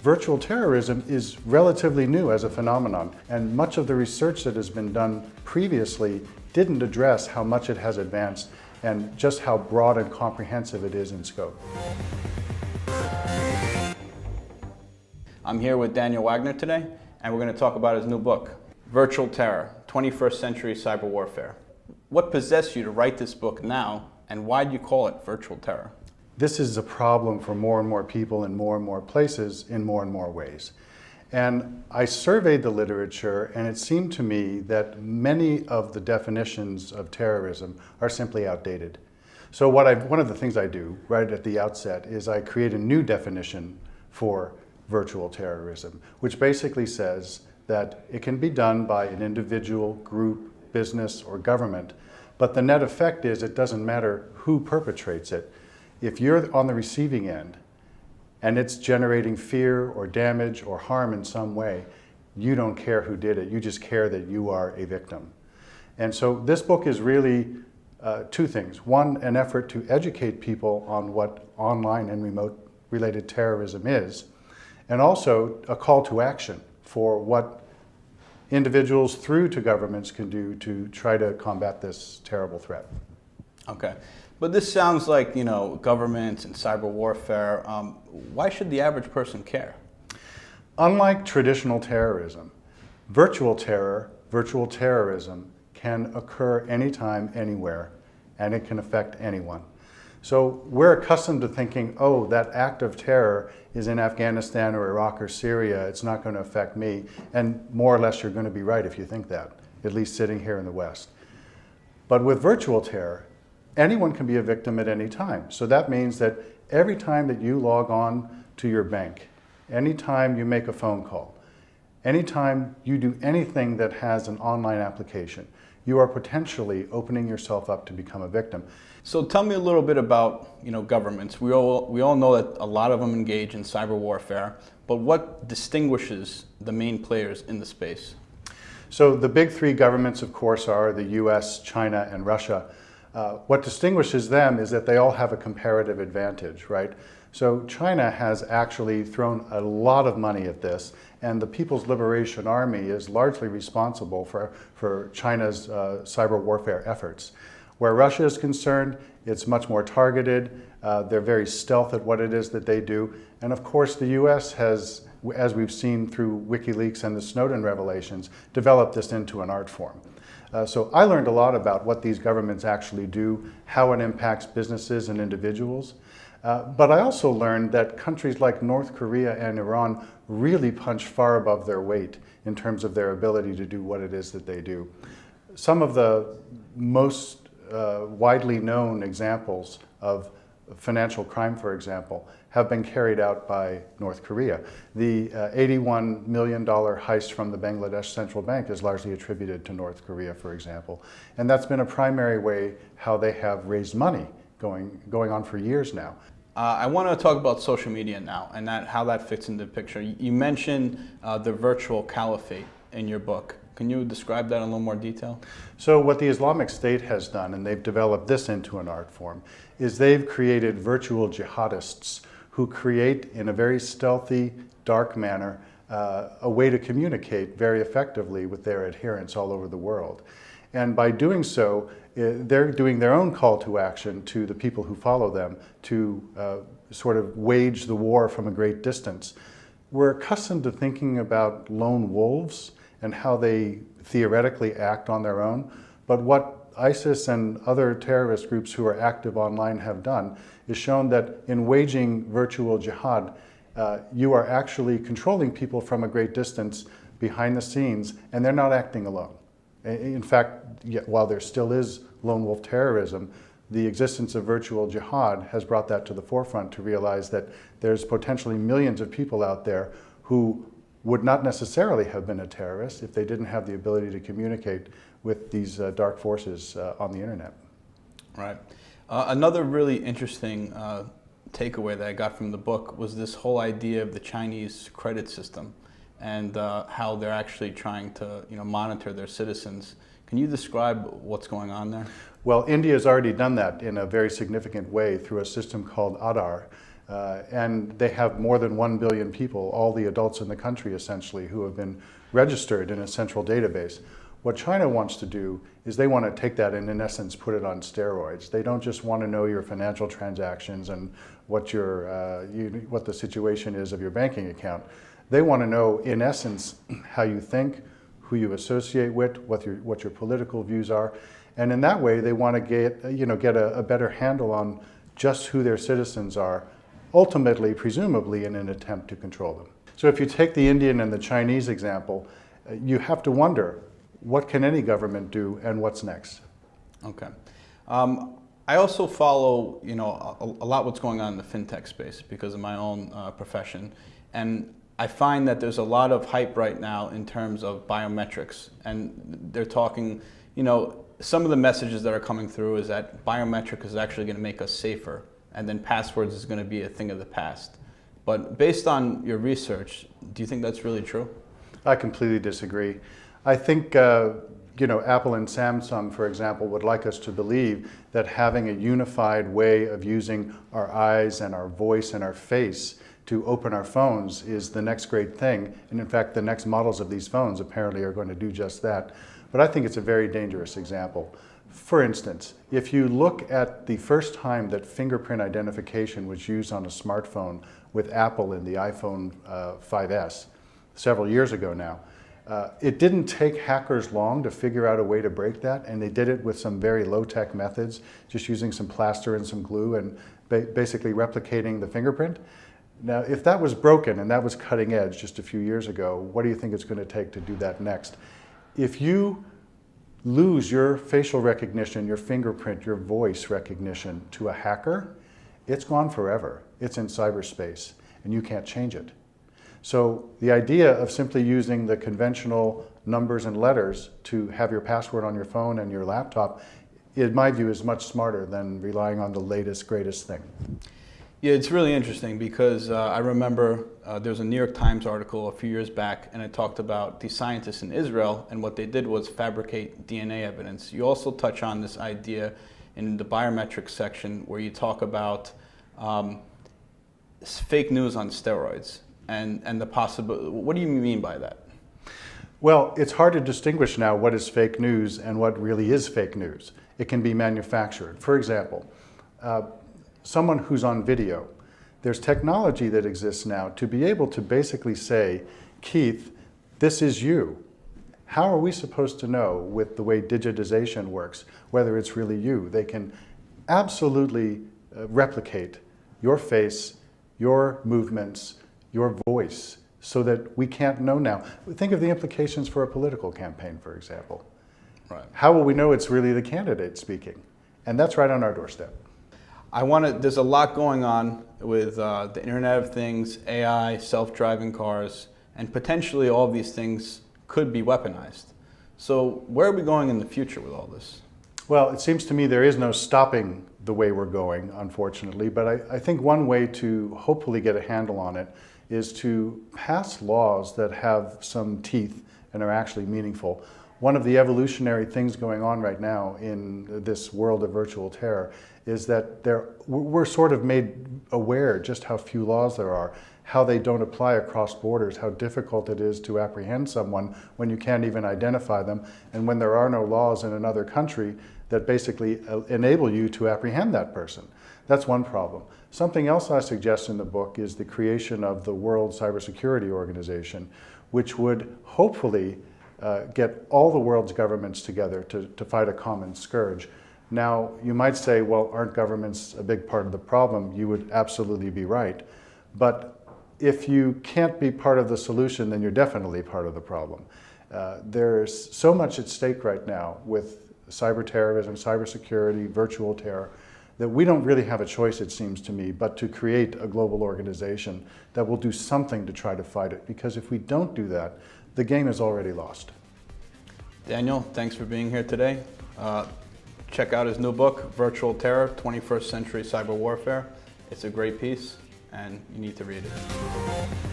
Virtual terrorism is relatively new as a phenomenon, and much of the research that has been done previously didn't address how much it has advanced and just how broad and comprehensive it is in scope. I'm here with Daniel Wagner today, and we're going to talk about his new book, Virtual Terror, 21st Century Cyber Warfare. What possessed you to write this book now, and why do you call it Virtual Terror? This is a problem for more and more people in more and more places in more and more ways. And I surveyed the literature, and it seemed to me that many of the definitions of terrorism are simply outdated. So one of the things I do right at the outset is I create a new definition for virtual terrorism, which basically says that it can be done by an individual, group, business, or government, but the net effect is it doesn't matter who perpetrates it. If you're on the receiving end and it's generating fear or damage or harm in some way, you don't care who did it. You just care that you are a victim. And so this book is really two things. One, an effort to educate people on what online and remote related terrorism is, and also a call to action for what individuals through to governments can do to try to combat this terrible threat. Okay. But this sounds like, governments and cyber warfare. Why should the average person care? Unlike traditional terrorism, virtual terrorism can occur anytime, anywhere, and it can affect anyone. So we're accustomed to thinking, oh, that act of terror is in Afghanistan or Iraq or Syria, it's not going to affect me. And more or less you're going to be right if you think that, at least sitting here in the West. But with virtual terror, anyone can be a victim at any time. So that means that every time that you log on to your bank, anytime you make a phone call, anytime you do anything that has an online application, you are potentially opening yourself up to become a victim. So tell me a little bit about governments. We all know that a lot of them engage in cyber warfare, but what distinguishes the main players in the space? So the big three governments, of course, are the US, China, and Russia. What distinguishes them is that they all have a comparative advantage, right? So China has actually thrown a lot of money at this, and the People's Liberation Army is largely responsible for China's cyber warfare efforts. Where Russia is concerned, it's much more targeted. They're very stealth at what it is that they do. And of course, the US has, as we've seen through WikiLeaks and the Snowden revelations, developed this into an art form. So I learned a lot about what these governments actually do, how it impacts businesses and individuals. But I also learned that countries like North Korea and Iran really punch far above their weight in terms of their ability to do what it is that they do. Some of the most widely known examples of financial crime, for example, have been carried out by North Korea. The $81 million heist from the Bangladesh Central Bank is largely attributed to North Korea, for example. And that's been a primary way how they have raised money going on for years now. I want to talk about social media now and how that fits into the picture. You mentioned the virtual caliphate in your book. Can you describe that in a little more detail? So what the Islamic State has done, and they've developed this into an art form, is they've created virtual jihadists who create in a very stealthy, dark manner a way to communicate very effectively with their adherents all over the world. And by doing so, they're doing their own call to action to the people who follow them to sort of wage the war from a great distance. We're accustomed to thinking about lone wolves and how they theoretically act on their own. But what ISIS and other terrorist groups who are active online have done is shown that in waging virtual jihad, you are actually controlling people from a great distance behind the scenes, and they're not acting alone. In fact, while there still is lone wolf terrorism, the existence of virtual jihad has brought that to the forefront to realize that there's potentially millions of people out there who would not necessarily have been a terrorist if they didn't have the ability to communicate with these dark forces on the internet. Right. Another really interesting takeaway that I got from the book was this whole idea of the Chinese credit system and how they're actually trying to monitor their citizens. Can you describe what's going on there? Well, India has already done that in a very significant way through a system called Aadhaar. And they have more than 1 billion people, all the adults in the country essentially, who have been registered in a central database. What China wants to do is they want to take that and in essence put it on steroids. They don't just want to know your financial transactions and what the situation is of your banking account. They want to know in essence how you think, who you associate with, what your political views are. And in that way they want to get a better handle on just who their citizens are, ultimately, presumably, in an attempt to control them. So if you take the Indian and the Chinese example, you have to wonder, what can any government do and what's next? Okay. I also follow, a lot what's going on in the fintech space because of my own profession. And I find that there's a lot of hype right now in terms of biometrics. And they're talking, some of the messages that are coming through is that biometric is actually going to make us safer, and then passwords is going to be a thing of the past. But based on your research, do you think that's really true? I completely disagree. I think Apple and Samsung, for example, would like us to believe that having a unified way of using our eyes and our voice and our face to open our phones is the next great thing. And in fact, the next models of these phones apparently are going to do just that. But I think it's a very dangerous example. For instance, if you look at the first time that fingerprint identification was used on a smartphone with Apple in the iPhone 5S, several years ago now, it didn't take hackers long to figure out a way to break that, and they did it with some very low-tech methods, just using some plaster and some glue and basically replicating the fingerprint. Now, if that was broken and that was cutting edge just a few years ago, what do you think it's going to take to do that next? If you lose your facial recognition, your fingerprint, your voice recognition to a hacker, it's gone forever. It's in cyberspace, and you can't change it. So the idea of simply using the conventional numbers and letters to have your password on your phone and your laptop, in my view, is much smarter than relying on the latest, greatest thing. Yeah, it's really interesting because I remember there was a New York Times article a few years back, and it talked about the scientists in Israel, and what they did was fabricate DNA evidence. You also touch on this idea in the biometrics section where you talk about fake news on steroids and the possibility. What do you mean by that? Well, it's hard to distinguish now what is fake news and what really is fake news. It can be manufactured. For example, someone who's on video, there's technology that exists now to be able to basically say, Keith, this is you. How are we supposed to know with the way digitization works whether it's really you? They can absolutely replicate your face, your movements, your voice, so that we can't know now. Think of the implications for a political campaign, for example. Right. How will we know it's really the candidate speaking? And that's right on our doorstep. There's a lot going on with the Internet of Things, AI, self-driving cars, and potentially all of these things could be weaponized. So where are we going in the future with all this? Well, it seems to me there is no stopping the way we're going, unfortunately, but I think one way to hopefully get a handle on it is to pass laws that have some teeth and are actually meaningful. One of the evolutionary things going on right now in this world of virtual terror is that we're sort of made aware just how few laws there are, how they don't apply across borders, how difficult it is to apprehend someone when you can't even identify them, and when there are no laws in another country that basically enable you to apprehend that person. That's one problem. Something else I suggest in the book is the creation of the World Cybersecurity Organization, which would hopefully get all the world's governments together to fight a common scourge. Now, you might say, well, aren't governments a big part of the problem? You would absolutely be right. But if you can't be part of the solution, then you're definitely part of the problem. There's so much at stake right now with cyber terrorism, cybersecurity, virtual terror, that we don't really have a choice, it seems to me, but to create a global organization that will do something to try to fight it. Because if we don't do that, the game is already lost. Daniel, thanks for being here today. Check out his new book, Virtual Terror, 21st Century Cyber Warfare. It's a great piece, and you need to read it.